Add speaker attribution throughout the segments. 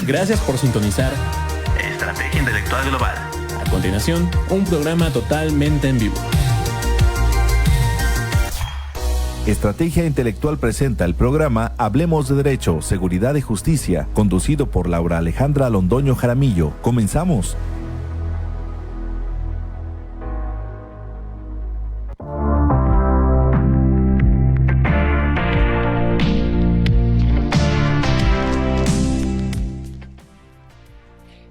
Speaker 1: Gracias por sintonizar
Speaker 2: Estrategia Intelectual Global.
Speaker 1: A continuación, un programa totalmente en vivo.
Speaker 3: Estrategia Intelectual presenta el programa Hablemos de Derecho, Seguridad y Justicia, conducido por Laura Alejandra Londoño Jaramillo. Comenzamos.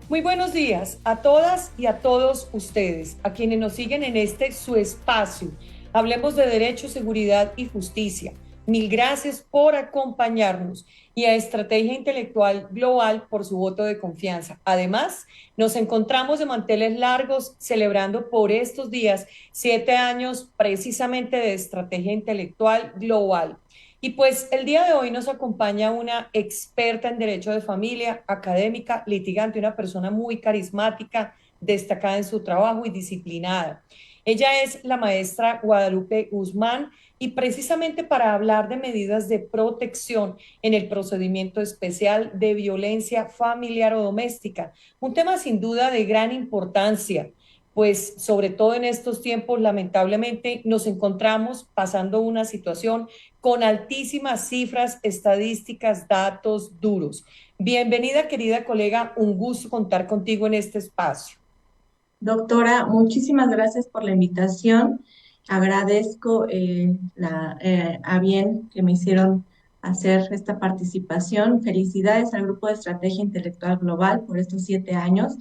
Speaker 4: Muy buenos días a todas y a todos ustedes, a quienes nos siguen en este su espacio. Hablemos de Derecho, Seguridad y Justicia. Mil gracias por acompañarnos y a Estrategia Intelectual Global por su voto de confianza. Además, nos encontramos de manteles largos celebrando por estos días 7 años precisamente de Estrategia Intelectual Global. Y pues el día de hoy nos acompaña una experta en Derecho de Familia, académica, litigante, una persona muy carismática, destacada en su trabajo y disciplinada. Ella es la maestra Guadalupe Guzmán y precisamente para hablar de medidas de protección en el procedimiento especial de violencia familiar o doméstica, un tema sin duda de gran importancia, pues sobre todo en estos tiempos lamentablemente nos encontramos pasando una situación con altísimas cifras, estadísticas, datos duros. Bienvenida, querida colega, un gusto contar contigo en este espacio.
Speaker 5: Doctora, muchísimas gracias por la invitación. Agradezco a bien que me hicieron hacer esta participación. Felicidades al Grupo de Estrategia Intelectual Global por estos 7 años.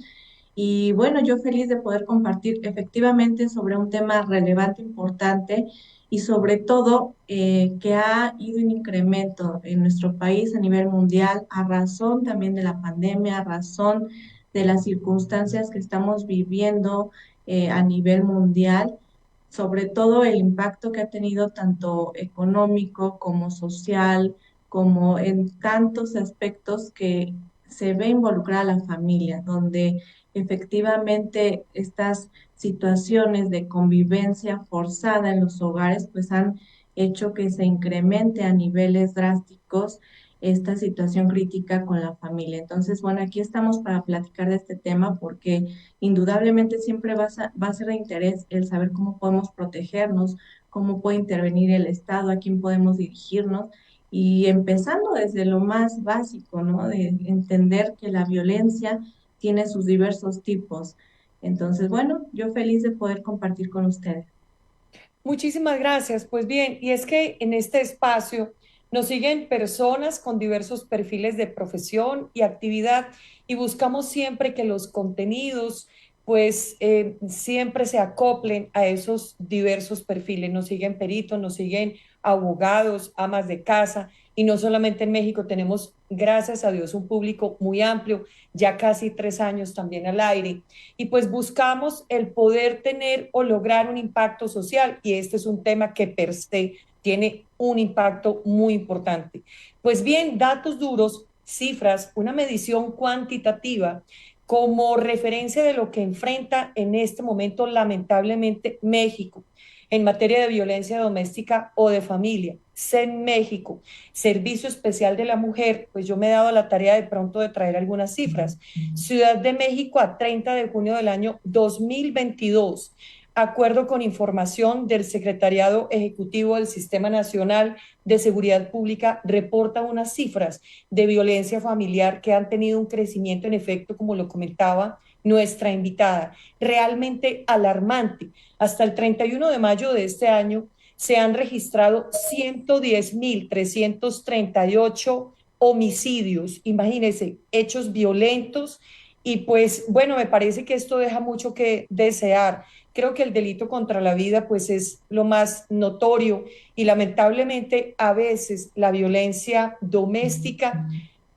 Speaker 5: Y bueno, yo feliz de poder compartir efectivamente sobre un tema relevante, importante y sobre todo que ha ido en incremento en nuestro país a nivel mundial a razón también de la pandemia, a razón de las circunstancias que estamos viviendo a nivel mundial, sobre todo el impacto que ha tenido tanto económico como social, como en tantos aspectos que se ve involucrada la familia, donde efectivamente estas situaciones de convivencia forzada en los hogares pues han hecho que se incremente a niveles drásticos esta situación crítica con la familia. Entonces, bueno, aquí estamos para platicar de este tema porque indudablemente siempre va a ser de interés el saber cómo podemos protegernos, cómo puede intervenir el Estado, a quién podemos dirigirnos y empezando desde lo más básico, ¿no? De entender que la violencia tiene sus diversos tipos. Entonces, bueno, yo feliz de poder compartir con ustedes.
Speaker 4: Muchísimas gracias. Pues bien, y es que en este espacio nos siguen personas con diversos perfiles de profesión y actividad y buscamos siempre que los contenidos pues siempre se acoplen a esos diversos perfiles. Nos siguen peritos, nos siguen abogados, amas de casa y no solamente en México, tenemos, gracias a Dios, un público muy amplio, ya casi 3 años también al aire y pues buscamos el poder tener o lograr un impacto social y este es un tema que per se tiene un impacto muy importante. Pues bien, datos duros, cifras, una medición cuantitativa como referencia de lo que enfrenta en este momento lamentablemente México en materia de violencia doméstica o de familia. CEN México, Servicio Especial de la Mujer, pues yo me he dado la tarea de pronto de traer algunas cifras. Ciudad de México a 30 de junio del año 2022, acuerdo con información del Secretariado Ejecutivo del Sistema Nacional de Seguridad Pública, reporta unas cifras de violencia familiar que han tenido un crecimiento en efecto, como lo comentaba nuestra invitada, realmente alarmante. Hasta el 31 de mayo de este año se han registrado 110.338 homicidios, imagínense, hechos violentos y pues bueno, me parece que esto deja mucho que desear. Creo que el delito contra la vida pues es lo más notorio y lamentablemente a veces la violencia doméstica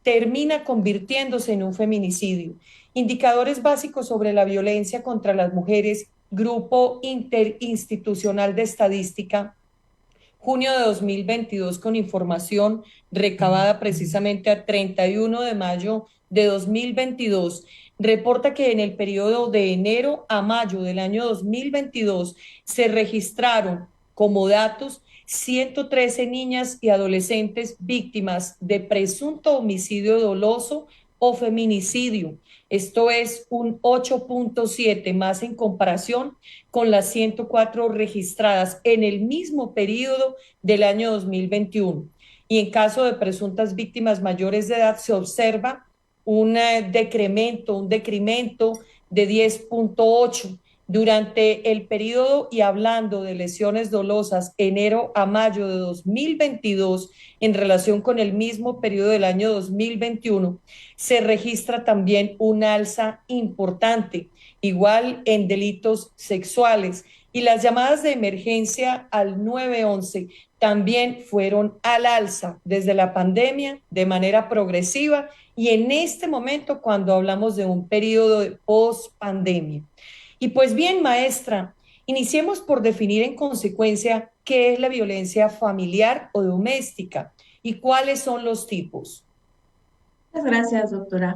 Speaker 4: termina convirtiéndose en un feminicidio. Indicadores básicos sobre la violencia contra las mujeres, Grupo Interinstitucional de Estadística, junio de 2022, con información recabada precisamente a 31 de mayo de 2022, reporta que en el periodo de enero a mayo del año 2022 se registraron como datos 113 niñas y adolescentes víctimas de presunto homicidio doloso o feminicidio. Esto es un 8.7 más en comparación con las 104 registradas en el mismo periodo del año 2021. Y en caso de presuntas víctimas mayores de edad se observa un decremento de 10.8 durante el periodo. Y hablando de lesiones dolosas, enero a mayo de 2022, en relación con el mismo periodo del año 2021, se registra también un alza importante, igual en delitos sexuales. Y las llamadas de emergencia al 911 también fueron al alza desde la pandemia de manera progresiva, y en este momento cuando hablamos de un periodo de post-pandemia. Y pues bien, maestra, iniciemos por definir en consecuencia qué es la violencia familiar o doméstica y cuáles son los tipos.
Speaker 5: Muchas gracias, doctora.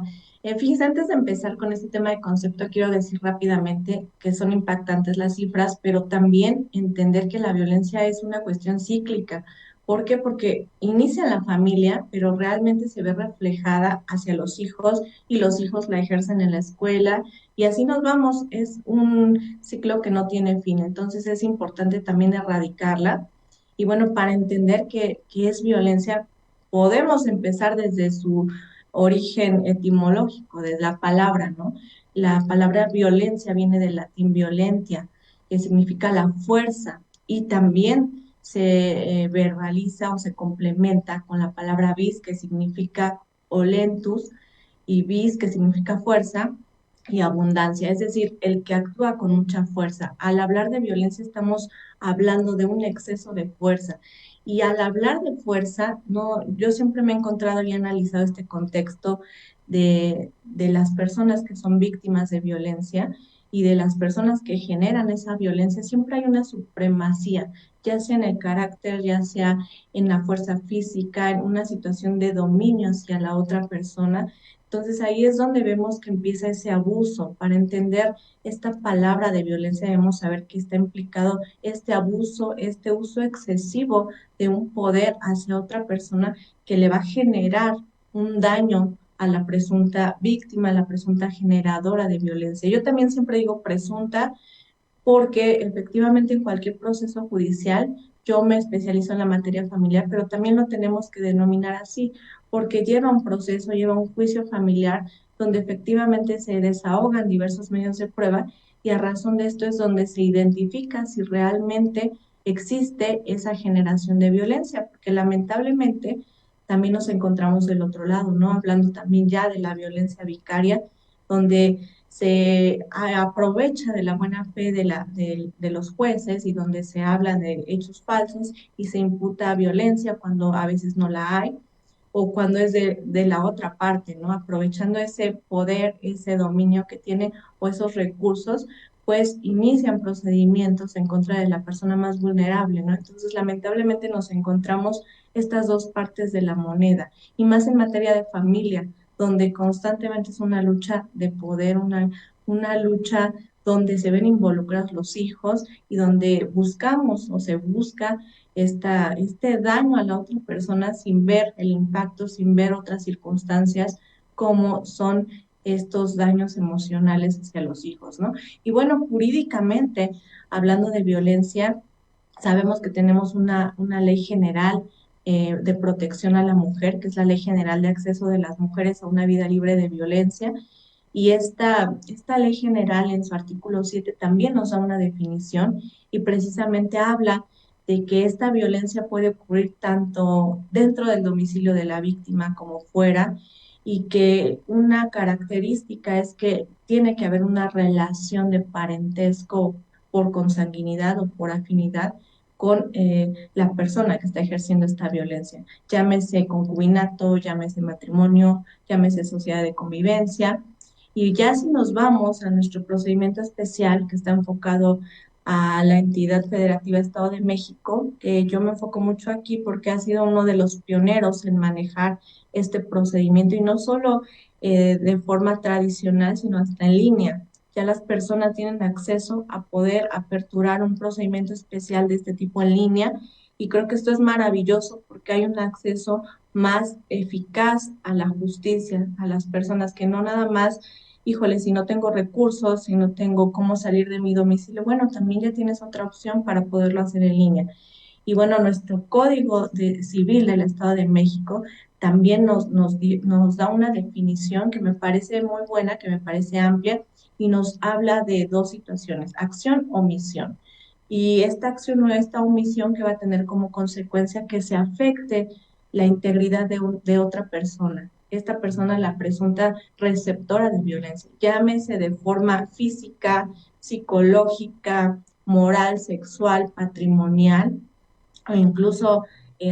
Speaker 5: Fíjese, antes de empezar con este tema de concepto, quiero decir rápidamente que son impactantes las cifras, pero también entender que la violencia es una cuestión cíclica. ¿Por qué? Porque inicia en la familia, pero realmente se ve reflejada hacia los hijos y los hijos la ejercen en la escuela y así nos vamos. Es un ciclo que no tiene fin, entonces es importante también erradicarla. Y bueno, para entender qué es violencia, podemos empezar desde su origen etimológico de la palabra, ¿no? La palabra violencia viene del latín violentia, que significa la fuerza, y también se verbaliza o se complementa con la palabra vis, que significa olentus, y vis, que significa fuerza, y abundancia, es decir, el que actúa con mucha fuerza. Al hablar de violencia estamos hablando de un exceso de fuerza. Y al hablar de fuerza, no, yo siempre me he encontrado y he analizado este contexto de las personas que son víctimas de violencia y de las personas que generan esa violencia. Siempre hay una supremacía, ya sea en el carácter, ya sea en la fuerza física, en una situación de dominio hacia la otra persona. Entonces ahí es donde vemos que empieza ese abuso. Para entender esta palabra de violencia debemos saber que está implicado este abuso, este uso excesivo de un poder hacia otra persona que le va a generar un daño a la presunta víctima, a la presunta generadora de violencia. Yo también siempre digo presunta porque efectivamente en cualquier proceso judicial, yo me especializo en la materia familiar, pero también lo tenemos que denominar así, porque lleva un proceso, lleva un juicio familiar donde efectivamente se desahogan diversos medios de prueba, y a razón de esto es donde se identifica si realmente existe esa generación de violencia, porque lamentablemente también nos encontramos del otro lado, ¿no? Hablando también ya de la violencia vicaria, donde se aprovecha de la buena fe de los jueces y donde se habla de hechos falsos y se imputa violencia cuando a veces no la hay, o cuando es de la otra parte, ¿no? Aprovechando ese poder, ese dominio que tiene o esos recursos, pues inician procedimientos en contra de la persona más vulnerable, ¿no? Entonces, lamentablemente nos encontramos estas dos partes de la moneda, y más en materia de familia, donde constantemente es una lucha de poder, una lucha donde se ven involucrados los hijos y donde buscamos o se busca este daño a la otra persona sin ver el impacto, sin ver otras circunstancias como son estos daños emocionales hacia los hijos, ¿no? Y bueno, jurídicamente, hablando de violencia, sabemos que tenemos una ley general de protección a la mujer, que es la Ley General de Acceso de las Mujeres a una Vida Libre de Violencia. Y esta ley general en su artículo 7 también nos da una definición y precisamente habla de que esta violencia puede ocurrir tanto dentro del domicilio de la víctima como fuera, y que una característica es que tiene que haber una relación de parentesco por consanguinidad o por afinidad con la persona que está ejerciendo esta violencia. Llámese concubinato, llámese matrimonio, llámese sociedad de convivencia. Y ya si nos vamos a nuestro procedimiento especial que está enfocado a la entidad federativa Estado de México, yo me enfoco mucho aquí porque ha sido uno de los pioneros en manejar este procedimiento, y no solo de forma tradicional, sino hasta en línea. Ya las personas tienen acceso a poder aperturar un procedimiento especial de este tipo en línea, y creo que esto es maravilloso porque hay un acceso más eficaz a la justicia, a las personas, que no nada más, híjole, si no tengo recursos, si no tengo cómo salir de mi domicilio, bueno, también ya tienes otra opción para poderlo hacer en línea. Y bueno, nuestro Civil del Estado de México también nos da una definición que me parece muy buena, que me parece amplia, y nos habla de dos situaciones: acción, omisión. Y esta acción o esta omisión que va a tener como consecuencia que se afecte la integridad de otra persona. Esta persona, la presunta receptora de violencia, llámese de forma física, psicológica, moral, sexual, patrimonial, o incluso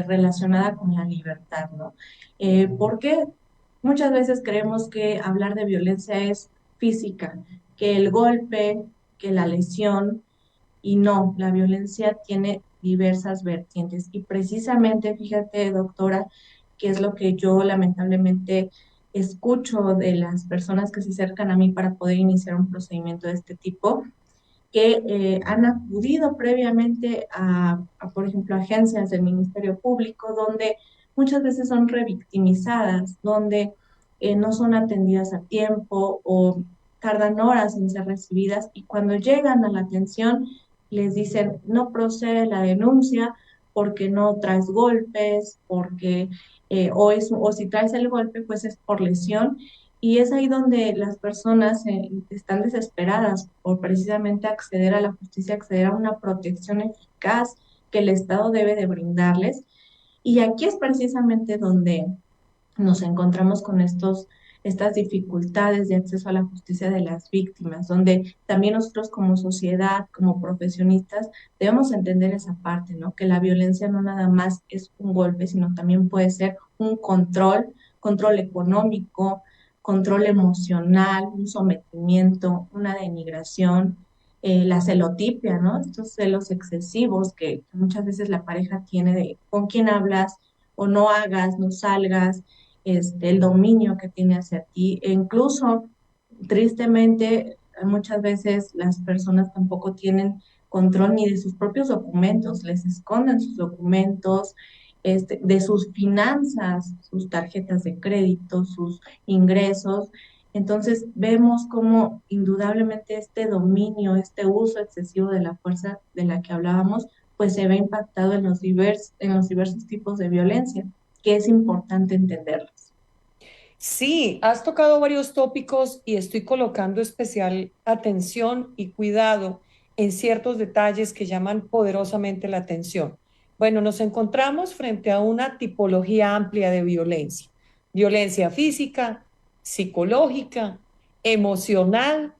Speaker 5: relacionada con la libertad, ¿no? Porque muchas veces creemos que hablar de violencia es física, que el golpe, que la lesión, y no, la violencia tiene diversas vertientes. Y precisamente, fíjate, doctora, que es lo que yo lamentablemente escucho de las personas que se acercan a mí para poder iniciar un procedimiento de este tipo, que han acudido previamente por ejemplo, agencias del Ministerio Público, donde muchas veces son revictimizadas, donde no son atendidas a tiempo o tardan horas en ser recibidas, y cuando llegan a la atención les dicen no procede la denuncia porque no traes golpes, porque o si traes el golpe pues es por lesión, y es ahí donde las personas están desesperadas por precisamente acceder a la justicia, acceder a una protección eficaz que el Estado debe de brindarles. Y aquí es precisamente donde nos encontramos con estas dificultades de acceso a la justicia de las víctimas, donde también nosotros como sociedad, como profesionistas, debemos entender esa parte, ¿no? Que la violencia no nada más es un golpe, sino también puede ser un control económico, control emocional, un sometimiento, una denigración, la celotipia, ¿no? Estos celos excesivos que muchas veces la pareja tiene de con quién hablas, o no hagas, no salgas, el dominio que tiene hacia ti, e incluso, tristemente, muchas veces las personas tampoco tienen control ni de sus propios documentos, les esconden sus documentos, de sus finanzas, sus tarjetas de crédito, sus ingresos. Entonces vemos cómo indudablemente este dominio, este uso excesivo de la fuerza de la que hablábamos, pues se ve impactado en los diversos tipos de violencia, que es importante entenderlos.
Speaker 4: Sí, has tocado varios tópicos y estoy colocando especial atención y cuidado en ciertos detalles que llaman poderosamente la atención. Bueno, nos encontramos frente a una tipología amplia de violencia. Violencia física, psicológica, emocional,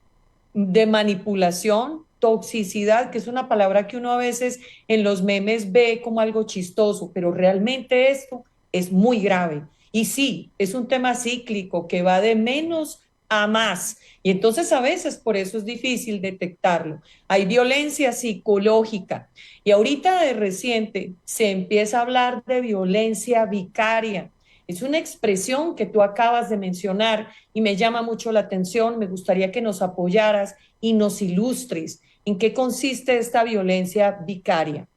Speaker 4: de manipulación, toxicidad, que es una palabra que uno a veces en los memes ve como algo chistoso, pero realmente esto es muy grave. Y sí, es un tema cíclico que va de menos a más. Y entonces a veces por eso es difícil detectarlo. Hay violencia psicológica. Y ahorita de reciente se empieza a hablar de violencia vicaria. Es una expresión que tú acabas de mencionar y me llama mucho la atención. Me gustaría que nos apoyaras y nos ilustres en qué consiste esta violencia vicaria.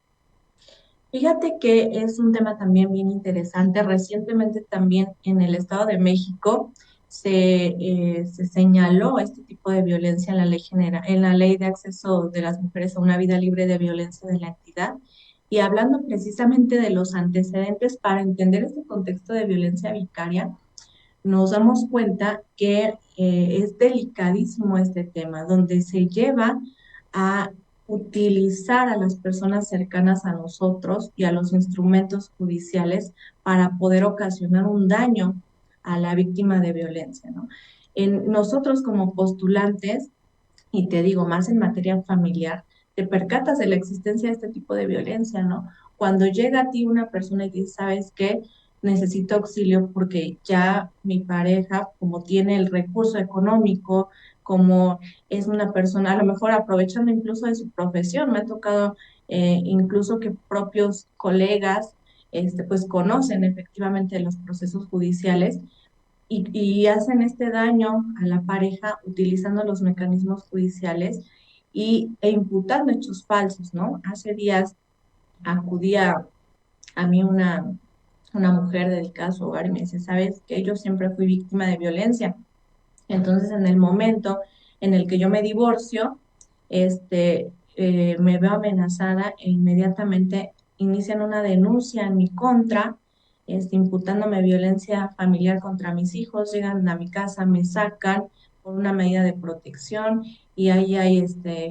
Speaker 5: Fíjate que es un tema también bien interesante. Recientemente también en el Estado de México se señaló este tipo de violencia en la ley general, en la ley de acceso de las mujeres a una vida libre de violencia de la entidad. Y hablando precisamente de los antecedentes para entender este contexto de violencia vicaria, nos damos cuenta que es delicadísimo este tema, donde se lleva a utilizar a las personas cercanas a nosotros y a los instrumentos judiciales para poder ocasionar un daño a la víctima de violencia, ¿no? Nosotros como postulantes, y te digo más en materia familiar, te percatas de la existencia de este tipo de violencia, ¿no? Cuando llega a ti una persona y dice, ¿sabes qué? Necesito auxilio porque ya mi pareja, como tiene el recurso económico, como es una persona, a lo mejor aprovechando incluso de su profesión, me ha tocado incluso que propios colegas, pues conocen efectivamente los procesos judiciales y hacen este daño a la pareja utilizando los mecanismos judiciales e imputando hechos falsos, ¿no? Hace días acudía a mí una mujer dedicada a su hogar y me dice, ¿sabes qué? Yo siempre fui víctima de violencia. Entonces, en el momento en el que yo me divorcio, me veo amenazada e inmediatamente inician una denuncia en mi contra, imputándome violencia familiar contra mis hijos, llegan a mi casa, me sacan por una medida de protección y ahí hay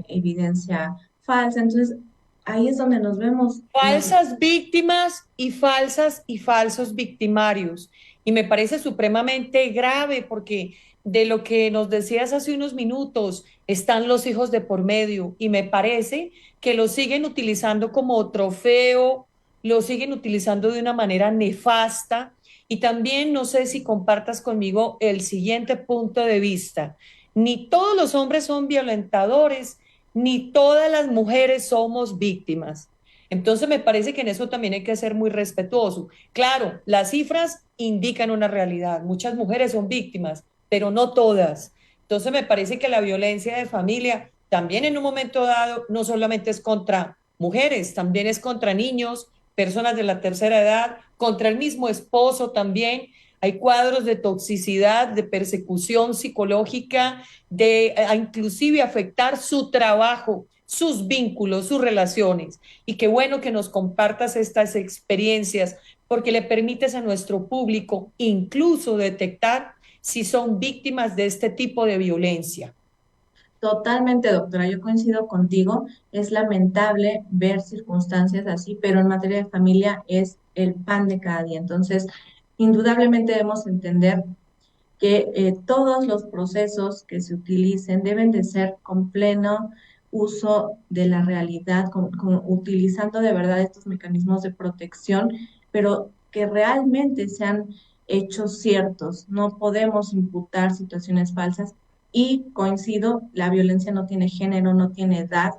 Speaker 5: evidencia falsa. Entonces, ahí es donde nos vemos.
Speaker 4: Falsas víctimas y falsas y falsos victimarios. Y me parece supremamente grave porque de lo que nos decías hace unos minutos, están los hijos de por medio y me parece que lo siguen utilizando como trofeo, lo siguen utilizando de una manera nefasta. Y también no sé si compartas conmigo el siguiente punto de vista. Ni todos los hombres son violentadores, ni todas las mujeres somos víctimas. Entonces me parece que en eso también hay que ser muy respetuoso. Claro, las cifras indican una realidad. Muchas mujeres son víctimas, pero no todas. Entonces me parece que la violencia de familia también en un momento dado no solamente es contra mujeres, también es contra niños, personas de la tercera edad, contra el mismo esposo también. Hay cuadros de toxicidad, de persecución psicológica, de inclusive afectar su trabajo, sus vínculos, sus relaciones. Y qué bueno que nos compartas estas experiencias porque le permites a nuestro público incluso detectar si son víctimas de este tipo de violencia.
Speaker 5: Totalmente, doctora, yo coincido contigo. Es lamentable ver circunstancias así, pero en materia de familia es el pan de cada día. Entonces, indudablemente debemos entender que todos los procesos que se utilicen deben de ser con pleno uso de la realidad, utilizando de verdad estos mecanismos de protección, pero que realmente sean hechos ciertos. No podemos imputar situaciones falsas y coincido, la violencia no tiene género, no tiene edad.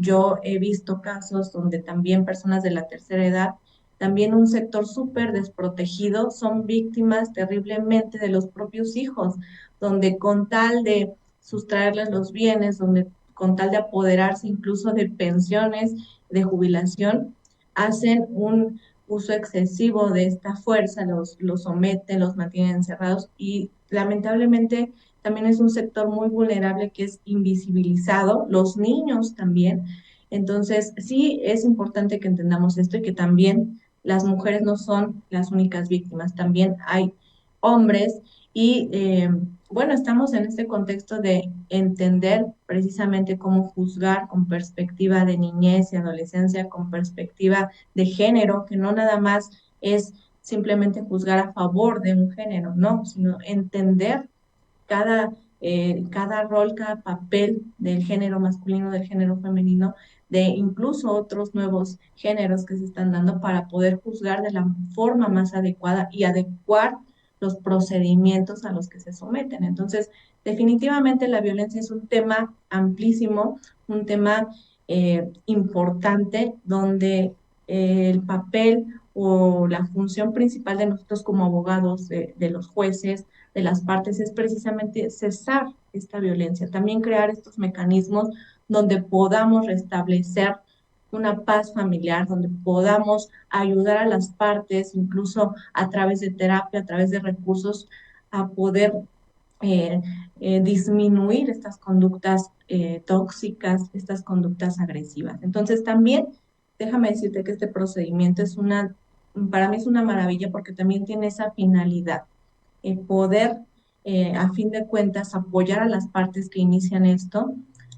Speaker 5: Yo he visto casos donde también personas de la tercera edad, también un sector súper desprotegido, son víctimas terriblemente de los propios hijos, donde con tal de sustraerles los bienes, donde con tal de apoderarse incluso de pensiones, de jubilación, hacen un uso excesivo de esta fuerza, los someten, los mantienen encerrados y lamentablemente también es un sector muy vulnerable que es invisibilizado, los niños también. Entonces, sí es importante que entendamos esto y que también las mujeres no son las únicas víctimas, también hay hombres y bueno, estamos en este contexto de entender precisamente cómo juzgar con perspectiva de niñez y adolescencia, con perspectiva de género, que no nada más es simplemente juzgar a favor de un género, no, sino entender cada rol, cada papel del género masculino, del género femenino, de incluso otros nuevos géneros que se están dando para poder juzgar de la forma más adecuada y adecuar los procedimientos a los que se someten. Entonces, definitivamente la violencia es un tema amplísimo, un tema importante donde el papel o la función principal de nosotros como abogados, de los jueces, de las partes, es precisamente cesar esta violencia, también crear estos mecanismos donde podamos restablecer una paz familiar, donde podamos ayudar a las partes, incluso a través de terapia, a través de recursos, a poder disminuir estas conductas tóxicas, estas conductas agresivas. Entonces también, déjame decirte que este procedimiento para mí es una maravilla porque también tiene esa finalidad, poder, a fin de cuentas, apoyar a las partes que inician esto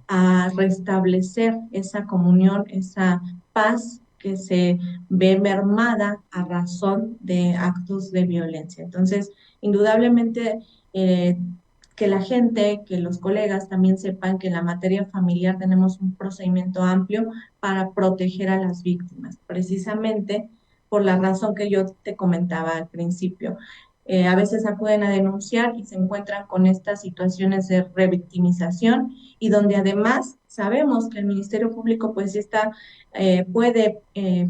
Speaker 5: a restablecer esa comunión, esa paz que se ve mermada a razón de actos de violencia. Entonces, indudablemente, que la gente, que los colegas también sepan que en la materia familiar tenemos un procedimiento amplio para proteger a las víctimas, precisamente por la razón que yo te comentaba al principio. A veces acuden a denunciar y se encuentran con estas situaciones de revictimización y donde además sabemos que el Ministerio Público pues puede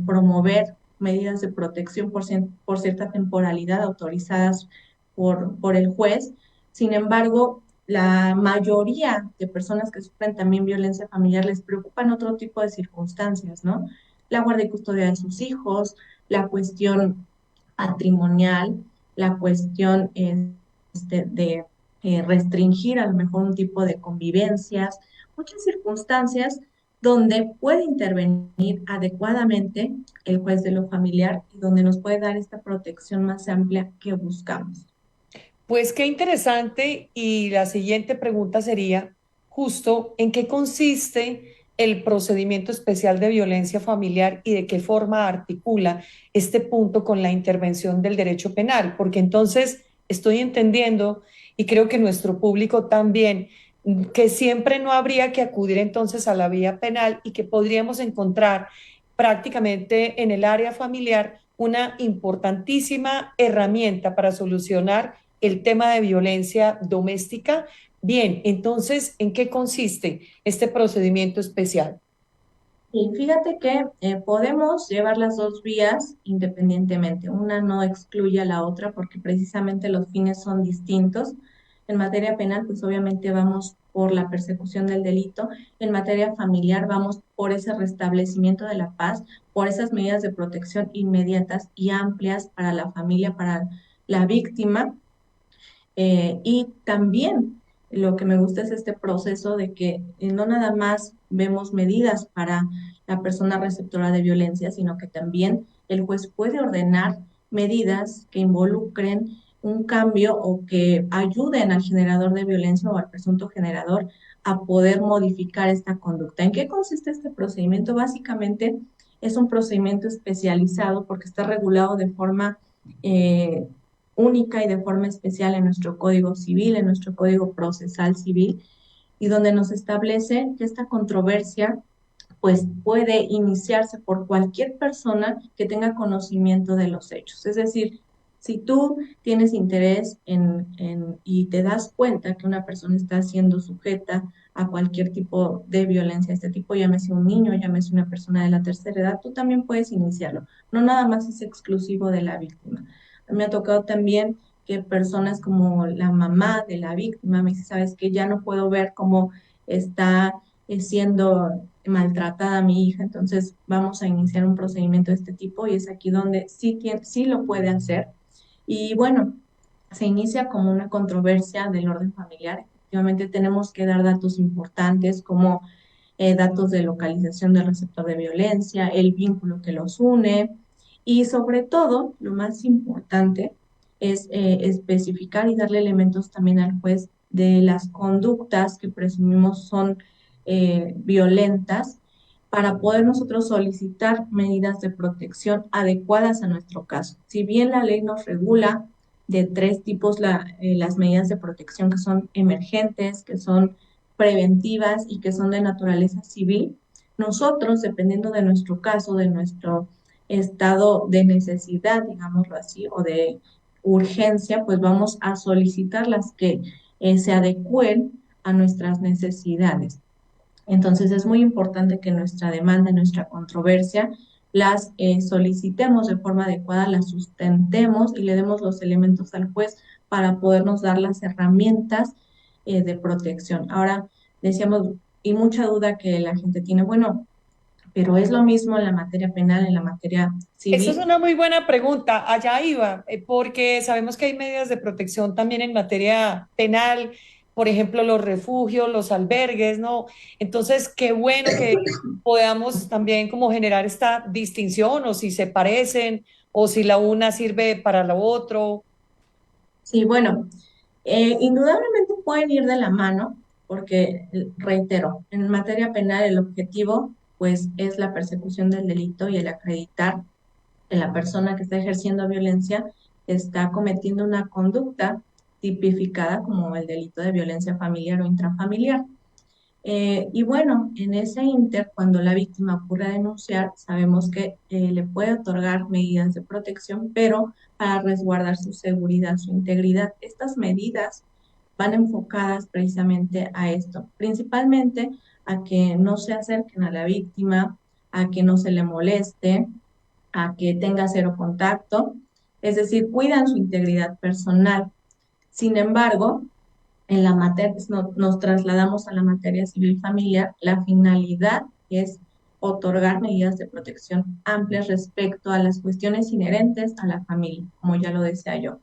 Speaker 5: promover medidas de protección por cierta temporalidad autorizadas por el juez. Sin embargo, la mayoría de personas que sufren también violencia familiar les preocupan otro tipo de circunstancias, ¿no? La guardia y custodia de sus hijos, la cuestión patrimonial, la cuestión de restringir a lo mejor un tipo de convivencias, muchas circunstancias donde puede intervenir adecuadamente el juez de lo familiar y donde nos puede dar esta protección más amplia que buscamos.
Speaker 4: Pues qué interesante. Y la siguiente pregunta sería justo ¿en qué consiste el procedimiento especial de violencia familiar y de qué forma articula este punto con la intervención del derecho penal? Porque entonces estoy entendiendo, y creo que nuestro público también, que siempre no habría que acudir entonces a la vía penal y que podríamos encontrar prácticamente en el área familiar una importantísima herramienta para solucionar el tema de violencia doméstica. Bien, entonces, ¿en qué consiste este procedimiento especial?
Speaker 5: Y fíjate que podemos llevar las dos vías independientemente. Una no excluye a la otra porque precisamente los fines son distintos. En materia penal, pues obviamente vamos por la persecución del delito. En materia familiar vamos por ese restablecimiento de la paz, por esas medidas de protección inmediatas y amplias para la familia, para la víctima. Y también lo que me gusta es este proceso de que no nada más vemos medidas para la persona receptora de violencia, sino que también el juez puede ordenar medidas que involucren un cambio o que ayuden al generador de violencia o al presunto generador a poder modificar esta conducta. ¿En qué consiste este procedimiento? Básicamente es un procedimiento especializado porque está regulado de forma única y de forma especial en nuestro Código Civil, en nuestro Código Procesal Civil, y donde nos establece que esta controversia pues puede iniciarse por cualquier persona que tenga conocimiento de los hechos. Es decir, si tú tienes interés y te das cuenta que una persona está siendo sujeta a cualquier tipo de violencia de este tipo, llámese un niño, llámese una persona de la tercera edad, tú también puedes iniciarlo. No nada más es exclusivo de la víctima. Me ha tocado también que personas como la mamá de la víctima me dice, sabes que ya no puedo ver cómo está siendo maltratada mi hija, entonces vamos a iniciar un procedimiento de este tipo y es aquí donde sí lo puede hacer. Y bueno, se inicia como una controversia del orden familiar. Efectivamente, tenemos que dar datos importantes como datos de localización del receptor de violencia, el vínculo que los une y sobre todo, lo más importante es especificar y darle elementos también al juez de las conductas que presumimos son violentas para poder nosotros solicitar medidas de protección adecuadas a nuestro caso. Si bien la ley nos regula de tres tipos las medidas de protección que son emergentes, que son preventivas y que son de naturaleza civil, nosotros, dependiendo de nuestro caso, de nuestro estado de necesidad, digámoslo así, o de urgencia, pues vamos a solicitar las que se adecúen a nuestras necesidades. Entonces es muy importante que nuestra demanda, nuestra controversia, las solicitemos de forma adecuada, las sustentemos y le demos los elementos al juez para podernos dar las herramientas de protección. Ahora, decíamos, y mucha duda que la gente tiene, bueno, pero es lo mismo en la materia penal, en la materia
Speaker 4: Esa es
Speaker 5: civil.
Speaker 4: una muy buena pregunta. Allá iba, porque sabemos que hay medidas de protección también en materia penal, por ejemplo, los refugios, los albergues, ¿no? Entonces, qué bueno que podamos también como generar esta distinción o si se parecen o si la una sirve para la otro.
Speaker 5: Sí, bueno, indudablemente pueden ir de la mano, porque, reitero, en materia penal el objetivo, pues, es la persecución del delito y el acreditar que la persona que está ejerciendo violencia está cometiendo una conducta tipificada como el delito de violencia familiar o intrafamiliar. Y bueno, en ese inter, cuando la víctima ocurre a denunciar, sabemos que le puede otorgar medidas de protección, pero para resguardar su seguridad, su integridad. Estas medidas van enfocadas precisamente a esto, principalmente a que no se acerquen a la víctima, a que no se le moleste, a que tenga cero contacto, es decir, cuidan su integridad personal. Sin embargo, en la materia, nos trasladamos a la materia civil familiar, la finalidad es otorgar medidas de protección amplias respecto a las cuestiones inherentes a la familia, como ya lo decía yo.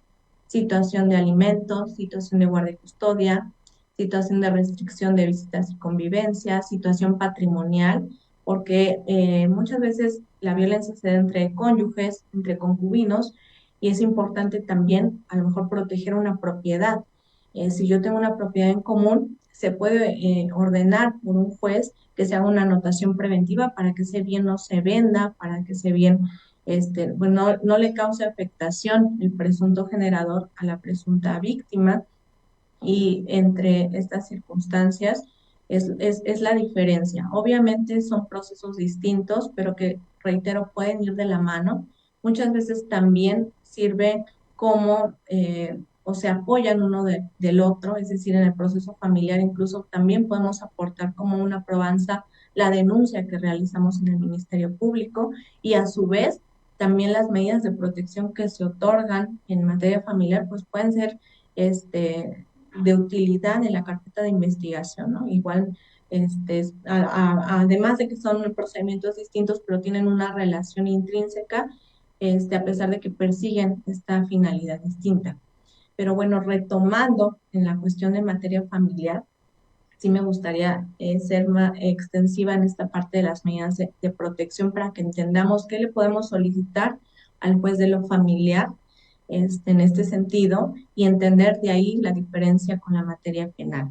Speaker 5: Situación de alimentos, situación de guardia y custodia, situación de restricción de visitas y convivencia, situación patrimonial, porque muchas veces la violencia se da entre cónyuges, entre concubinos, y es importante también a lo mejor proteger una propiedad. Si yo tengo una propiedad en común, se puede ordenar por un juez que se haga una anotación preventiva para que ese bien no se venda, para que ese bien pues no le cause afectación el presunto generador a la presunta víctima. Y entre estas circunstancias es la diferencia. Obviamente son procesos distintos, pero que, reitero, pueden ir de la mano. Muchas veces también sirve como, o se apoyan uno del otro, es decir, en el proceso familiar incluso también podemos aportar como una probanza la denuncia que realizamos en el Ministerio Público y a su vez también las medidas de protección que se otorgan en materia familiar pues pueden ser de utilidad en la carpeta de investigación, ¿no? Igual, además de que son procedimientos distintos, pero tienen una relación intrínseca, a pesar de que persiguen esta finalidad distinta. Pero bueno, retomando en la cuestión de materia familiar, sí me gustaría ser más extensiva en esta parte de las medidas de protección para que entendamos qué le podemos solicitar al juez de lo familiar en este sentido y entender de ahí la diferencia con la materia penal.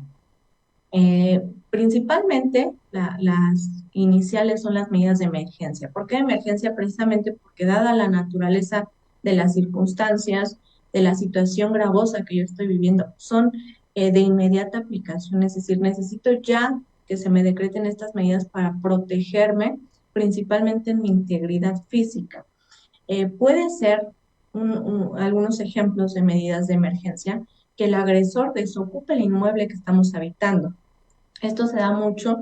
Speaker 5: Principalmente las iniciales son las medidas de emergencia. ¿Por qué de emergencia? Precisamente porque dada la naturaleza de las circunstancias, de la situación gravosa que yo estoy viviendo, son de inmediata aplicación, es decir, necesito ya que se me decreten estas medidas para protegerme, principalmente en mi integridad física. Puede ser algunos ejemplos de medidas de emergencia que el agresor desocupe el inmueble que estamos habitando. Esto se da mucho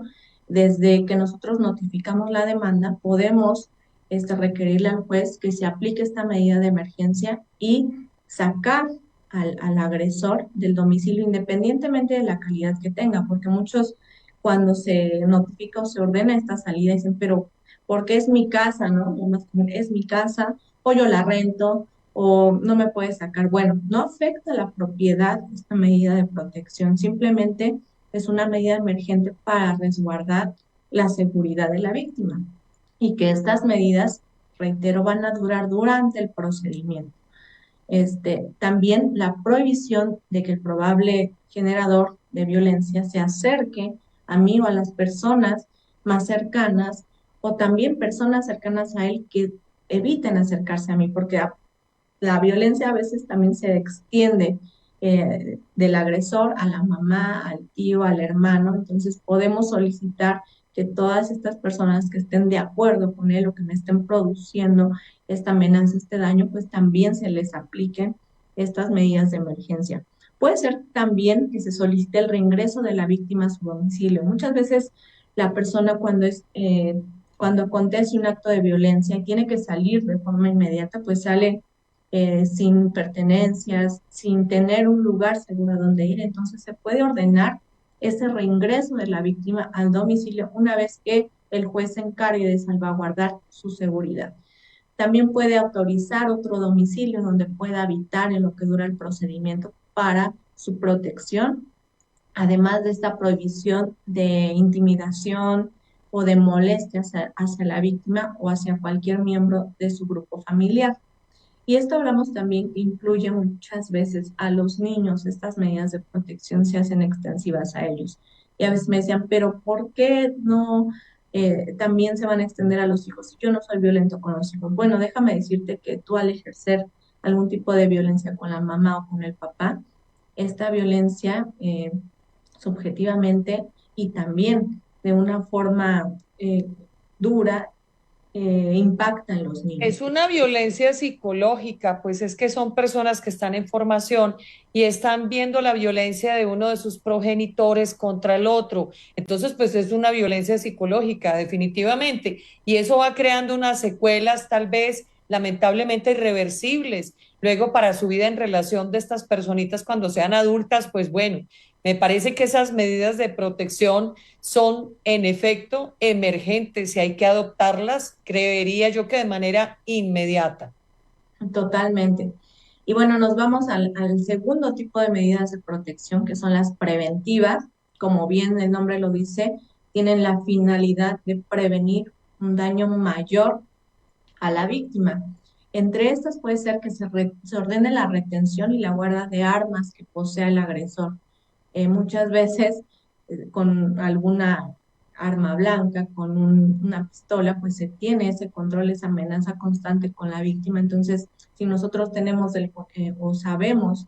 Speaker 5: desde que nosotros notificamos la demanda, podemos requerirle al juez que se aplique esta medida de emergencia y sacar al agresor del domicilio independientemente de la calidad que tenga, porque muchos cuando se notifica o se ordena esta salida dicen, pero porque es mi casa, ¿no? Es mi casa, o yo la rento, o no me puede sacar. Bueno, no afecta la propiedad esta medida de protección, simplemente es una medida emergente para resguardar la seguridad de la víctima y que estas medidas, reitero, van a durar durante el procedimiento. También la prohibición de que el probable generador de violencia se acerque a mí o a las personas más cercanas o también personas cercanas a él que eviten acercarse a mí, porque la violencia a veces también se extiende del agresor a la mamá, al tío, al hermano. Entonces podemos solicitar que todas estas personas que estén de acuerdo con él o que me estén produciendo esta amenaza, este daño, pues también se les apliquen estas medidas de emergencia. Puede ser también que se solicite el reingreso de la víctima a su domicilio. Muchas veces la persona cuando acontece un acto de violencia y tiene que salir de forma inmediata, pues sale sin pertenencias, sin tener un lugar seguro donde ir. Entonces se puede ordenar ese reingreso de la víctima al domicilio una vez que el juez se encargue de salvaguardar su seguridad. También puede autorizar otro domicilio donde pueda habitar en lo que dura el procedimiento para su protección, además de esta prohibición de intimidación o de molestia hacia la víctima o hacia cualquier miembro de su grupo familiar. Y esto hablamos también que incluye muchas veces a los niños, estas medidas de protección se hacen extensivas a ellos. Y a veces me decían, pero ¿por qué no también se van a extender a los hijos? Yo no soy violento con los hijos. Bueno, déjame decirte que tú al ejercer algún tipo de violencia con la mamá o con el papá, esta violencia subjetivamente y también de una forma dura, impacta en los niños.
Speaker 4: Es una violencia psicológica, pues es que son personas que están en formación y están viendo la violencia de uno de sus progenitores contra el otro. Entonces, pues es una violencia psicológica, definitivamente. Y eso va creando unas secuelas tal vez lamentablemente irreversibles luego para su vida en relación de estas personitas cuando sean adultas, pues bueno, me parece que esas medidas de protección son en efecto emergentes y hay que adoptarlas, creería yo que de manera inmediata.
Speaker 5: Totalmente. Y bueno, nos vamos al segundo tipo de medidas de protección, que son las preventivas. Como bien el nombre lo dice, tienen la finalidad de prevenir un daño mayor a la víctima. Entre estas puede ser que se ordene la retención y la guarda de armas que posea el agresor. Muchas veces con alguna arma blanca, con una pistola, pues se tiene ese control, esa amenaza constante con la víctima. Entonces, si nosotros tenemos o sabemos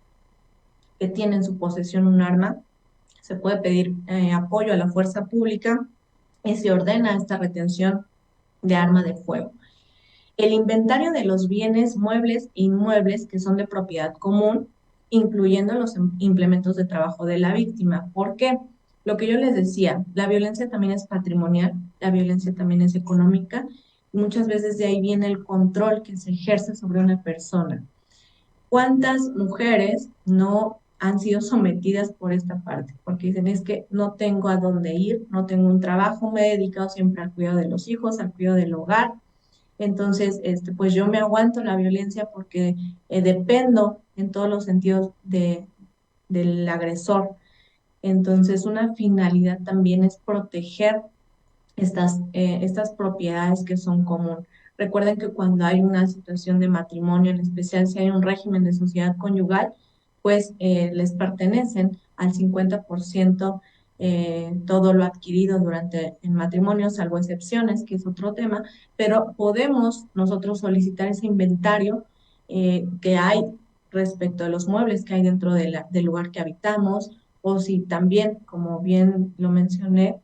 Speaker 5: que tiene en su posesión un arma, se puede pedir apoyo a la fuerza pública y se ordena esta retención de arma de fuego. El inventario de los bienes muebles e inmuebles que son de propiedad común, incluyendo los implementos de trabajo de la víctima. ¿Por qué? Lo que yo les decía, la violencia también es patrimonial, la violencia también es económica, y muchas veces de ahí viene el control que se ejerce sobre una persona. ¿Cuántas mujeres no han sido sometidas por esta parte? Porque dicen, es que no tengo a dónde ir, no tengo un trabajo, me he dedicado siempre al cuidado de los hijos, al cuidado del hogar. Entonces, pues yo me aguanto la violencia porque dependo en todos los sentidos del agresor. Entonces, una finalidad también es proteger estas propiedades que son común. Recuerden que cuando hay una situación de matrimonio, en especial si hay un régimen de sociedad conyugal, pues les pertenecen al 50% todo lo adquirido durante el matrimonio, salvo excepciones, que es otro tema, pero podemos nosotros solicitar ese inventario que hay respecto a los muebles que hay dentro del lugar que habitamos, o si también, como bien lo mencioné,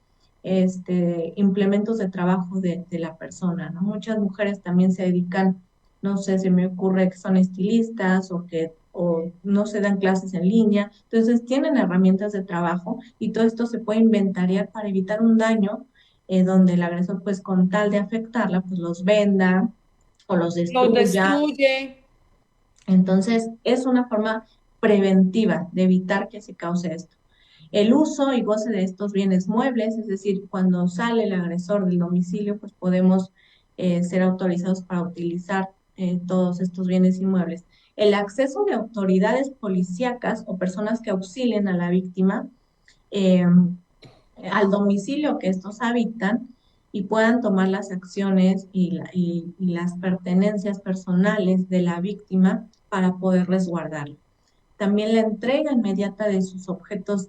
Speaker 5: implementos de trabajo de la persona, ¿no? Muchas mujeres también se dedican, no sé, se me ocurre que son estilistas o no se dan clases en línea, entonces tienen herramientas de trabajo y todo esto se puede inventariar para evitar un daño donde el agresor, pues con tal de afectarla, pues los venda o los
Speaker 4: Los
Speaker 5: destruya.
Speaker 4: destruye.
Speaker 5: Entonces, es una forma preventiva de evitar que se cause esto. El uso y goce de estos bienes muebles, es decir, cuando sale el agresor del domicilio, pues podemos ser autorizados para utilizar todos estos bienes inmuebles. El acceso de autoridades policíacas o personas que auxilien a la víctima eh, al domicilio que estos habitan y puedan tomar las acciones y las pertenencias personales de la víctima para poder resguardarla. También la entrega inmediata de sus objetos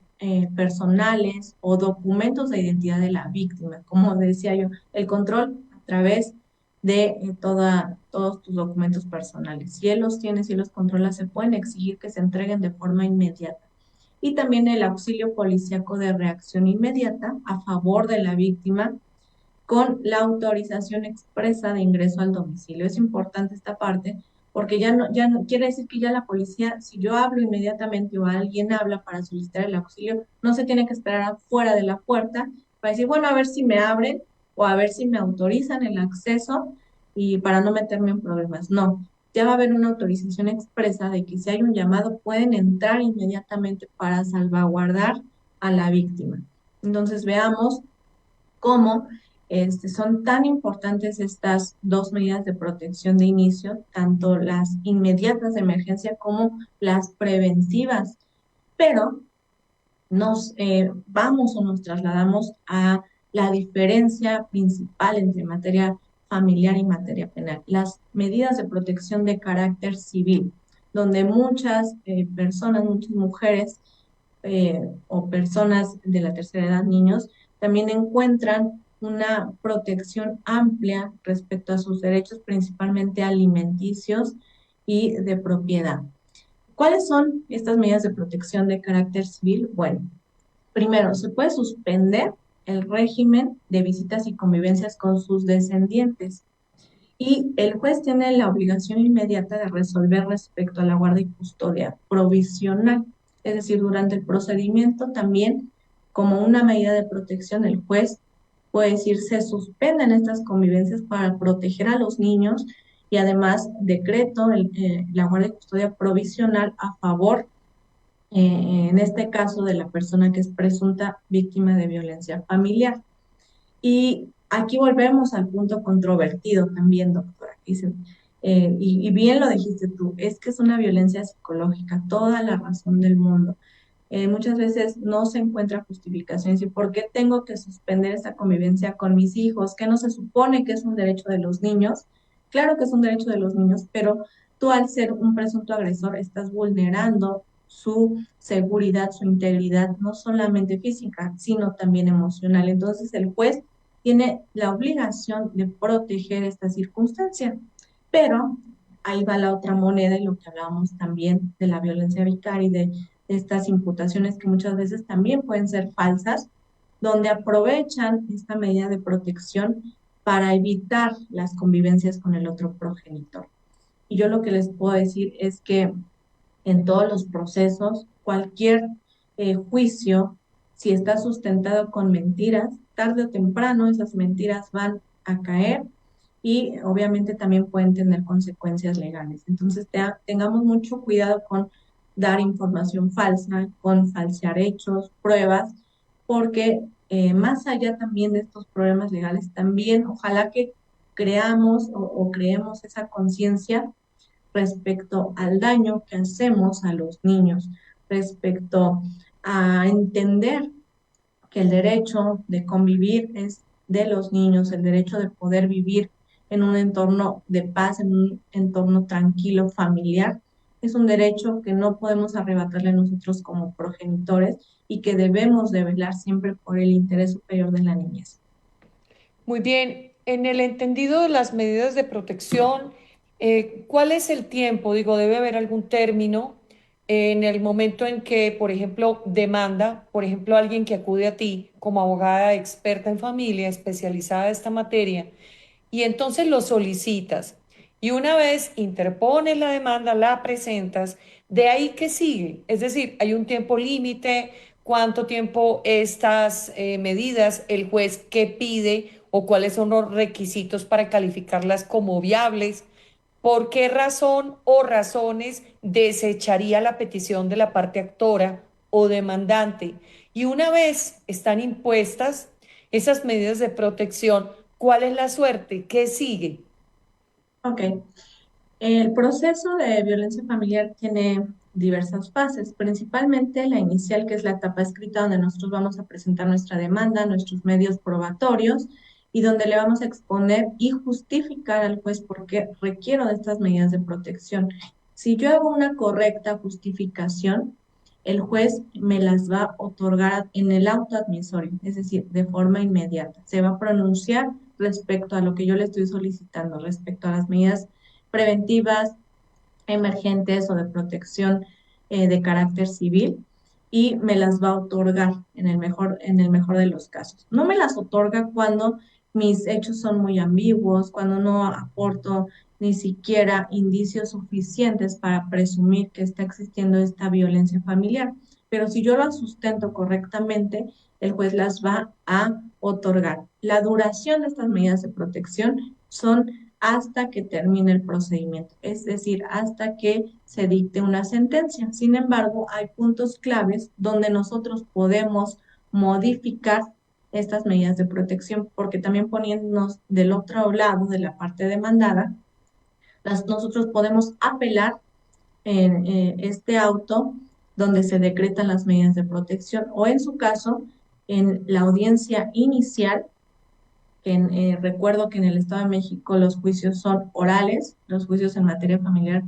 Speaker 5: personales o documentos de identidad de la víctima. Como decía yo, el control a través de todos tus documentos personales. Si él los tiene, si los controla, se pueden exigir que se entreguen de forma inmediata. Y también el auxilio policíaco de reacción inmediata a favor de la víctima con la autorización expresa de ingreso al domicilio. Es importante esta parte porque ya no quiere decir que ya la policía, si yo hablo inmediatamente o alguien habla para solicitar el auxilio, no se tiene que esperar afuera de la puerta para decir, bueno, a ver si me abren o a ver si me autorizan el acceso y para no meterme en problemas. No, ya va a haber una autorización expresa de que si hay un llamado pueden entrar inmediatamente para salvaguardar a la víctima. Entonces veamos cómo son tan importantes estas dos medidas de protección de inicio, tanto las inmediatas de emergencia como las preventivas, pero nos vamos o nos trasladamos a la diferencia principal entre materia familiar y materia penal, las medidas de protección de carácter civil, donde muchas personas, muchas mujeres o personas de la tercera edad, niños, también encuentran una protección amplia respecto a sus derechos, principalmente alimenticios y de propiedad. ¿Cuáles son estas medidas de protección de carácter civil? Bueno, primero, se puede suspender el régimen de visitas y convivencias con sus descendientes y el juez tiene la obligación inmediata de resolver respecto a la guardia y custodia provisional. Es decir, durante el procedimiento también, como una medida de protección, el juez puede decir, se suspenden estas convivencias para proteger a los niños y además decreto la guardia y custodia provisional a favor, en este caso, de la persona que es presunta víctima de violencia familiar. Y aquí volvemos al punto controvertido también, doctora. Dicen, y bien lo dijiste tú, es que es una violencia psicológica, toda la razón del mundo. Muchas veces no se encuentra justificación. ¿Y por qué tengo que suspender esa convivencia con mis hijos? ¿Que no se supone que es un derecho de los niños? Claro que es un derecho de los niños, pero tú, al ser un presunto agresor, estás vulnerando su seguridad, su integridad, no solamente física, sino también emocional. Entonces el juez tiene la obligación de proteger esta circunstancia. Pero ahí va la otra moneda, y lo que hablábamos también de la violencia vicaria y de estas imputaciones que muchas veces también pueden ser falsas, donde aprovechan esta medida de protección para evitar las convivencias con el otro progenitor. Y yo lo que les puedo decir es que en todos los procesos, cualquier juicio, si está sustentado con mentiras, tarde o temprano esas mentiras van a caer y obviamente también pueden tener consecuencias legales. Entonces, tengamos mucho cuidado con dar información falsa, con falsear hechos, pruebas, porque más allá también de estos problemas legales, también ojalá que creamos o creemos esa conciencia respecto al daño que hacemos a los niños, respecto a entender que el derecho de convivir es de los niños, el derecho de poder vivir en un entorno de paz, en un entorno tranquilo, familiar, es un derecho que no podemos arrebatarle a nosotros como progenitores y que debemos de velar siempre por el interés superior de la niñez.
Speaker 4: Muy bien, en el entendido de las medidas de protección, ¿cuál es el tiempo? Digo, debe haber algún término en el momento en que, por ejemplo, demanda, por ejemplo, alguien que acude a ti como abogada experta en familia, especializada en esta materia, y entonces lo solicitas. Y una vez interpones la demanda, la presentas, ¿de ahí qué sigue? Es decir, ¿hay un tiempo límite? ¿Cuánto tiempo estas medidas el juez que pide o cuáles son los requisitos para calificarlas como viables? ¿Por qué razón o razones desecharía la petición de la parte actora o demandante? Y una vez están impuestas esas medidas de protección, ¿cuál es la suerte? ¿Qué sigue?
Speaker 5: Ok. El proceso de violencia familiar tiene diversas fases, principalmente la inicial, que es la etapa escrita, donde nosotros vamos a presentar nuestra demanda, nuestros medios probatorios, y donde le vamos a exponer y justificar al juez por qué requiero de estas medidas de protección. Si yo hago una correcta justificación, el juez me las va a otorgar en el auto admisorio, es decir, de forma inmediata. Se va a pronunciar respecto a lo que yo le estoy solicitando, respecto a las medidas preventivas, emergentes o de protección de carácter civil, y me las va a otorgar en el mejor de los casos. No me las otorga cuando mis hechos son muy ambiguos, cuando no aporto ni siquiera indicios suficientes para presumir que está existiendo esta violencia familiar. Pero si yo las sustento correctamente, el juez las va a otorgar. La duración de estas medidas de protección son hasta que termine el procedimiento, es decir, hasta que se dicte una sentencia. Sin embargo, hay puntos claves donde nosotros podemos modificar estas medidas de protección, porque también poniéndonos del otro lado de la parte demandada, nosotros podemos apelar en este auto donde se decretan las medidas de protección, o en su caso, en la audiencia inicial. Recuerdo que en el Estado de México los juicios son orales, los juicios en materia familiar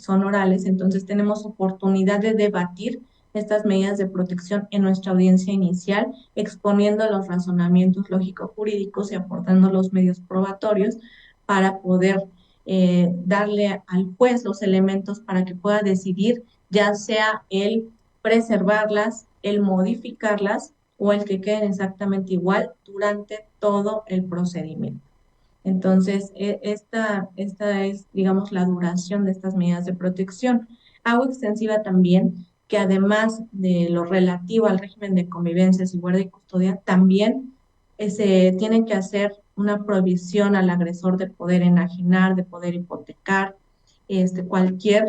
Speaker 5: son orales, entonces tenemos oportunidad de debatir estas medidas de protección en nuestra audiencia inicial, exponiendo los razonamientos lógico-jurídicos y aportando los medios probatorios para poder darle al juez los elementos para que pueda decidir, ya sea el preservarlas, el modificarlas o el que queden exactamente igual durante todo el procedimiento. Entonces, esta es, digamos, la duración de estas medidas de protección. Hago extensiva también que además de lo relativo al régimen de convivencias y guardia y custodia, también se tienen que hacer una prohibición al agresor de poder enajenar, de poder hipotecar, cualquier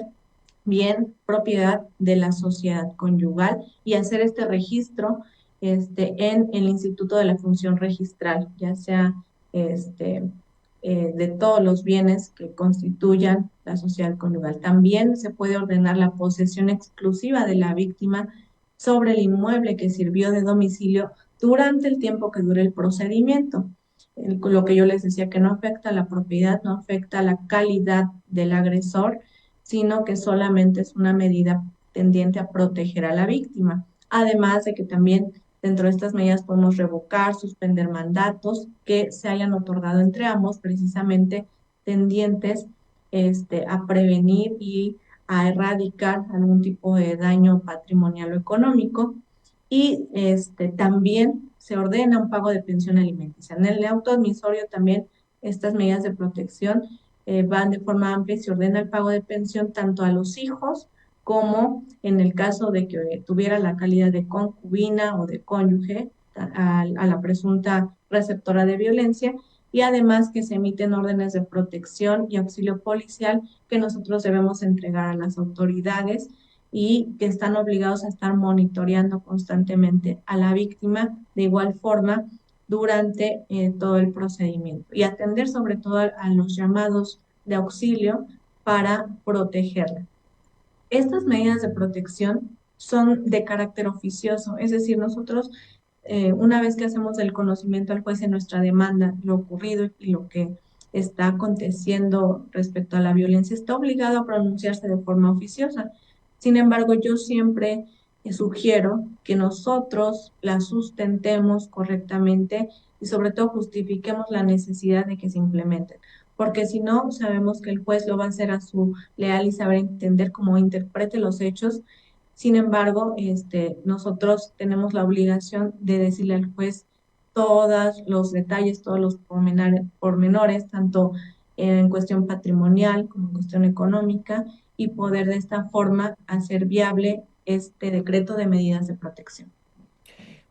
Speaker 5: bien propiedad de la sociedad conyugal y hacer este registro en el Instituto de la Función Registral, ya sea de todos los bienes que constituyan la sociedad conyugal. También se puede ordenar la posesión exclusiva de la víctima sobre el inmueble que sirvió de domicilio durante el tiempo que dure el procedimiento. Lo que yo les decía, que no afecta a la propiedad, no afecta a la calidad del agresor, sino que solamente es una medida tendiente a proteger a la víctima. Además de que también dentro de estas medidas podemos revocar, suspender mandatos que se hayan otorgado entre ambos, precisamente tendientes a prevenir y a erradicar algún tipo de daño patrimonial o económico. Y también se ordena un pago de pensión alimenticia. En el auto admisorio también estas medidas de protección van de forma amplia y se ordena el pago de pensión tanto a los hijos como en el caso de que tuviera la calidad de concubina o de cónyuge a la presunta receptora de violencia, y además que se emiten órdenes de protección y auxilio policial que nosotros debemos entregar a las autoridades y que están obligados a estar monitoreando constantemente a la víctima de igual forma durante todo el procedimiento y atender sobre todo a los llamados de auxilio para protegerla. Estas medidas de protección son de carácter oficioso, es decir, nosotros una vez que hacemos el conocimiento al juez en nuestra demanda, lo ocurrido y lo que está aconteciendo respecto a la violencia, está obligado a pronunciarse de forma oficiosa. Sin embargo, yo siempre sugiero que nosotros la sustentemos correctamente y sobre todo justifiquemos la necesidad de que se implementen, porque si no, sabemos que el juez lo va a hacer a su leal y saber entender cómo interprete los hechos. Sin embargo, nosotros tenemos la obligación de decirle al juez todos los detalles, todos los pormenores, tanto en cuestión patrimonial como en cuestión económica, y poder de esta forma hacer viable este decreto de medidas de protección.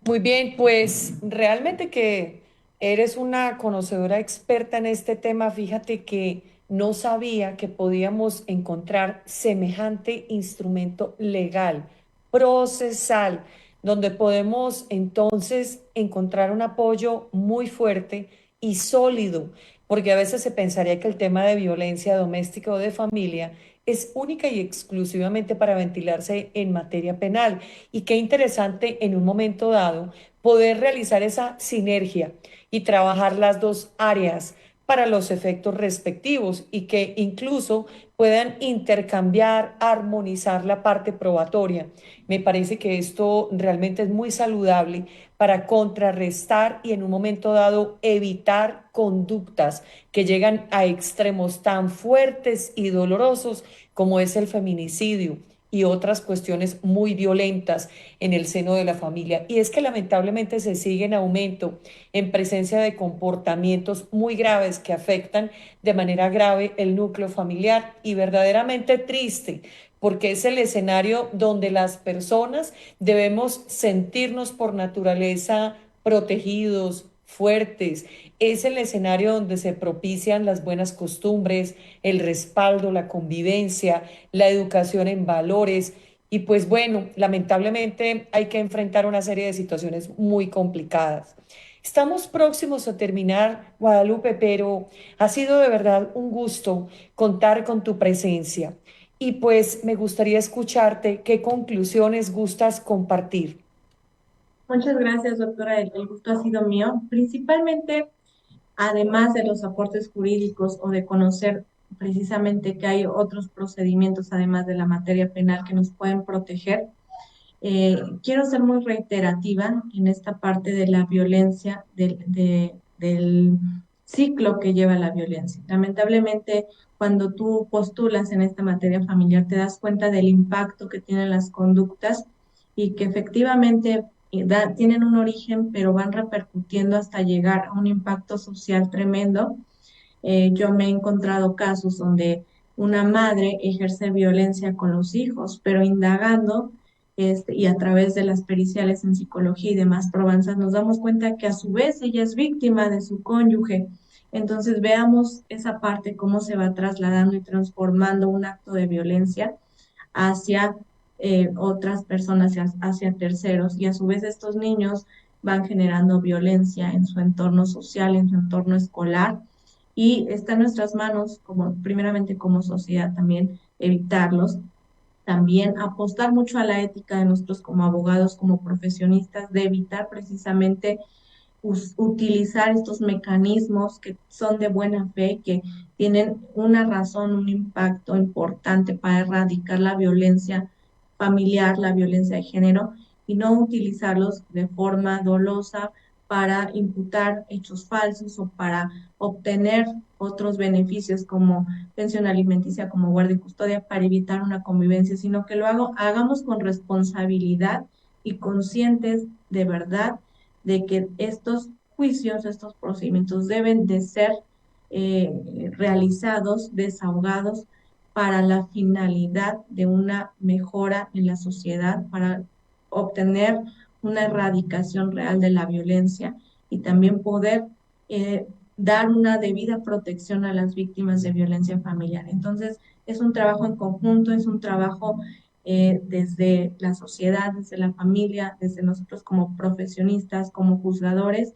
Speaker 4: Muy bien, pues realmente que eres una conocedora experta en este tema. Fíjate que no sabía que podíamos encontrar semejante instrumento legal, procesal, donde podemos entonces encontrar un apoyo muy fuerte y sólido, porque a veces se pensaría que el tema de violencia doméstica o de familia es única y exclusivamente para ventilarse en materia penal. Y qué interesante en un momento dado poder realizar esa sinergia y trabajar las dos áreas para los efectos respectivos y que incluso puedan intercambiar, armonizar la parte probatoria. Me parece que esto realmente es muy saludable para contrarrestar y en un momento dado evitar conductas que llegan a extremos tan fuertes y dolorosos como es el feminicidio y otras cuestiones muy violentas en el seno de la familia. Y es que lamentablemente se sigue en aumento en presencia de comportamientos muy graves que afectan de manera grave el núcleo familiar, y verdaderamente triste, porque es el escenario donde las personas debemos sentirnos por naturaleza protegidos, fuertes. Es el escenario donde se propician las buenas costumbres, el respaldo, la convivencia, la educación en valores. Y pues bueno, lamentablemente hay que enfrentar una serie de situaciones muy complicadas. Estamos próximos a terminar, Guadalupe, pero ha sido de verdad un gusto contar con tu presencia. Y pues me gustaría escucharte qué conclusiones gustas compartir.
Speaker 5: Muchas gracias, doctora. El gusto ha sido mío. Principalmente, además de los aportes jurídicos o de conocer precisamente que hay otros procedimientos, además de la materia penal, que nos pueden proteger, quiero ser muy reiterativa en esta parte de la violencia, del ciclo que lleva la violencia. Lamentablemente, cuando tú postulas en esta materia familiar, te das cuenta del impacto que tienen las conductas y que efectivamente tienen un origen, pero van repercutiendo hasta llegar a un impacto social tremendo. Yo me he encontrado casos donde una madre ejerce violencia con los hijos, pero indagando y a través de las periciales en psicología y demás probanzas nos damos cuenta que a su vez ella es víctima de su cónyuge. Entonces veamos esa parte, cómo se va trasladando y transformando un acto de violencia hacia otras personas, hacia terceros, y a su vez estos niños van generando violencia en su entorno social, en su entorno escolar, y está en nuestras manos, como primeramente como sociedad, también evitarlos. También apostar mucho a la ética de nosotros como abogados, como profesionistas, de evitar precisamente utilizar estos mecanismos que son de buena fe, que tienen una razón, un impacto importante para erradicar la violencia familiar, la violencia de género, y no utilizarlos de forma dolosa para imputar hechos falsos o para obtener otros beneficios como pensión alimenticia, como guardia y custodia, para evitar una convivencia, sino que hagamos con responsabilidad y conscientes de verdad de que estos juicios, estos procedimientos deben de ser realizados, desahogados para la finalidad de una mejora en la sociedad, para obtener una erradicación real de la violencia y también poder dar una debida protección a las víctimas de violencia familiar. Entonces, es un trabajo en conjunto, es un trabajo desde la sociedad, desde la familia, desde nosotros como profesionistas, como juzgadores,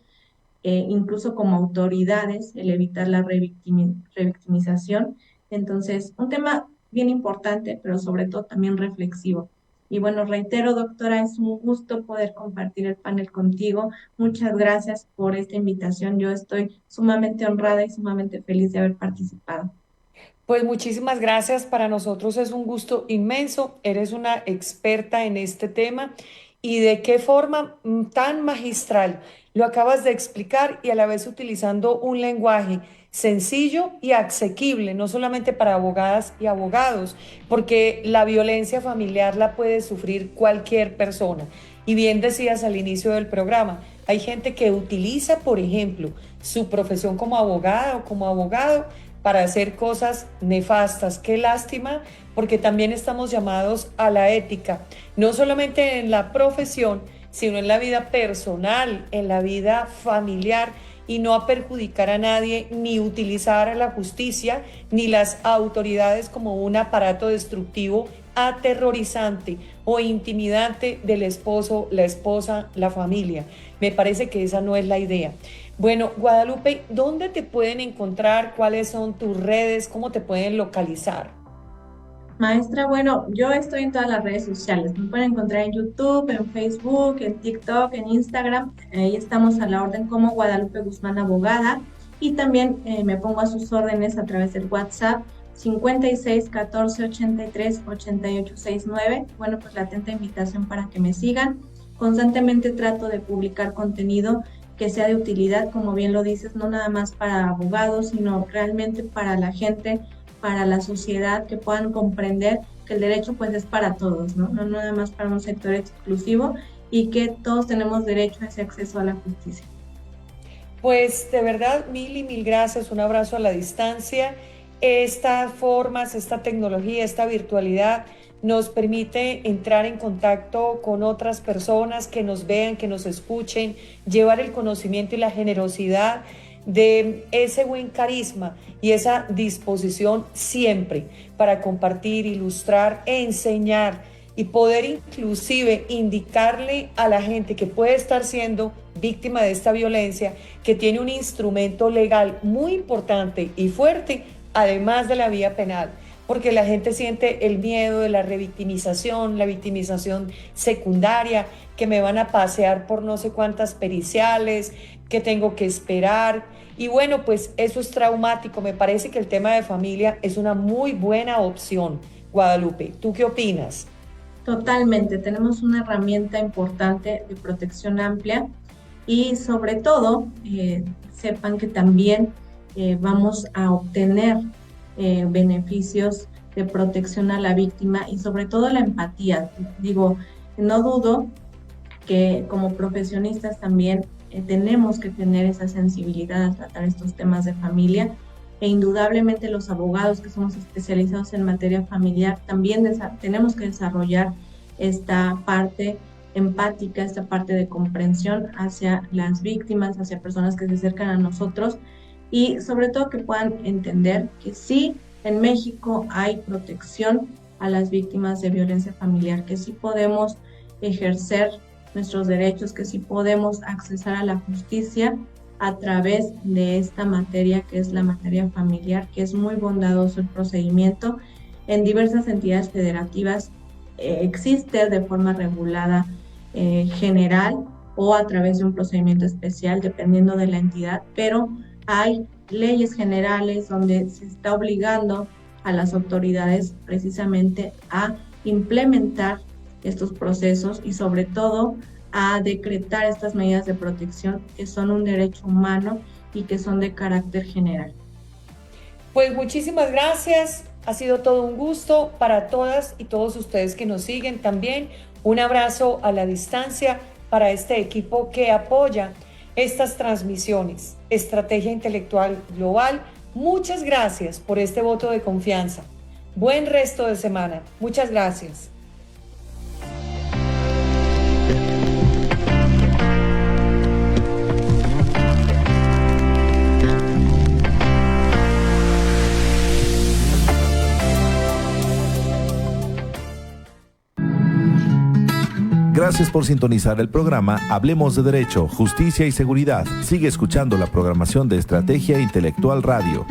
Speaker 5: incluso como autoridades, el evitar la revictimización. Entonces, un tema bien importante, pero sobre todo también reflexivo. Y bueno, reitero, doctora, es un gusto poder compartir el panel contigo. Muchas gracias por esta invitación. Yo estoy sumamente honrada y sumamente feliz de haber participado.
Speaker 4: Pues muchísimas gracias. Para nosotros es un gusto inmenso. Eres una experta en este tema y de qué forma tan magistral lo acabas de explicar y a la vez utilizando un lenguaje sencillo y asequible, no solamente para abogadas y abogados, porque la violencia familiar la puede sufrir cualquier persona. Y bien decías al inicio del programa, hay gente que utiliza, por ejemplo, su profesión como abogada o como abogado para hacer cosas nefastas. Qué lástima, porque también estamos llamados a la ética, no solamente en la profesión, sino en la vida personal, en la vida familiar, y no a perjudicar a nadie, ni utilizar a la justicia, ni las autoridades como un aparato destructivo, aterrorizante o intimidante del esposo, la esposa, la familia. Me parece que esa no es la idea. Bueno, Guadalupe, ¿dónde te pueden encontrar? ¿Cuáles son tus redes? ¿Cómo te pueden localizar?
Speaker 5: Maestra, bueno, yo estoy en todas las redes sociales. Me pueden encontrar en YouTube, en Facebook, en TikTok, en Instagram. Ahí estamos a la orden como Guadalupe Guzmán Abogada. Y también me pongo a sus órdenes a través del WhatsApp 56 14 83 88 69. Bueno, pues la atenta invitación para que me sigan. Constantemente trato de publicar contenido que sea de utilidad, como bien lo dices, no nada más para abogados, sino realmente para la gente, para la sociedad, que puedan comprender que el derecho pues es para todos, ¿no? No nada más para un sector exclusivo, y que todos tenemos derecho a ese acceso a la justicia.
Speaker 4: Pues de verdad, mil y mil gracias, un abrazo a la distancia. Estas formas, esta tecnología, esta virtualidad nos permite entrar en contacto con otras personas que nos vean, que nos escuchen, llevar el conocimiento y la generosidad de ese buen carisma y esa disposición siempre para compartir, ilustrar, enseñar y poder inclusive indicarle a la gente que puede estar siendo víctima de esta violencia, que tiene un instrumento legal muy importante y fuerte, además de la vía penal, porque la gente siente el miedo de la revictimización, la victimización secundaria, que me van a pasear por no sé cuántas periciales, que tengo que esperar. Y bueno, pues eso es traumático. Me parece que el tema de familia es una muy buena opción. Guadalupe, ¿tú qué opinas?
Speaker 5: Totalmente, tenemos una herramienta importante de protección amplia, y sobre todo sepan que también vamos a obtener beneficios de protección a la víctima y sobre todo la empatía. Digo, no dudo que como profesionistas también tenemos que tener esa sensibilidad a tratar estos temas de familia, e indudablemente los abogados que somos especializados en materia familiar también tenemos que desarrollar esta parte empática, esta parte de comprensión hacia las víctimas, hacia personas que se acercan a nosotros y sobre todo que puedan entender que sí, en México hay protección a las víctimas de violencia familiar, que sí podemos ejercer nuestros derechos, que sí podemos accesar a la justicia a través de esta materia que es la materia familiar, que es muy bondadoso el procedimiento. En diversas entidades federativas existe de forma regulada general o a través de un procedimiento especial, dependiendo de la entidad, pero hay leyes generales donde se está obligando a las autoridades precisamente a implementar estos procesos y sobre todo a decretar estas medidas de protección que son un derecho humano y que son de carácter general.
Speaker 4: Pues muchísimas gracias, ha sido todo un gusto para todas y todos ustedes que nos siguen también. Un abrazo a la distancia para este equipo que apoya estas transmisiones. Estrategia Intelectual Global, muchas gracias por este voto de confianza. Buen resto de semana. Muchas gracias.
Speaker 3: Gracias por sintonizar el programa Hablemos de Derecho, Justicia y Seguridad. Sigue escuchando la programación de Estrategia Intelectual Radio.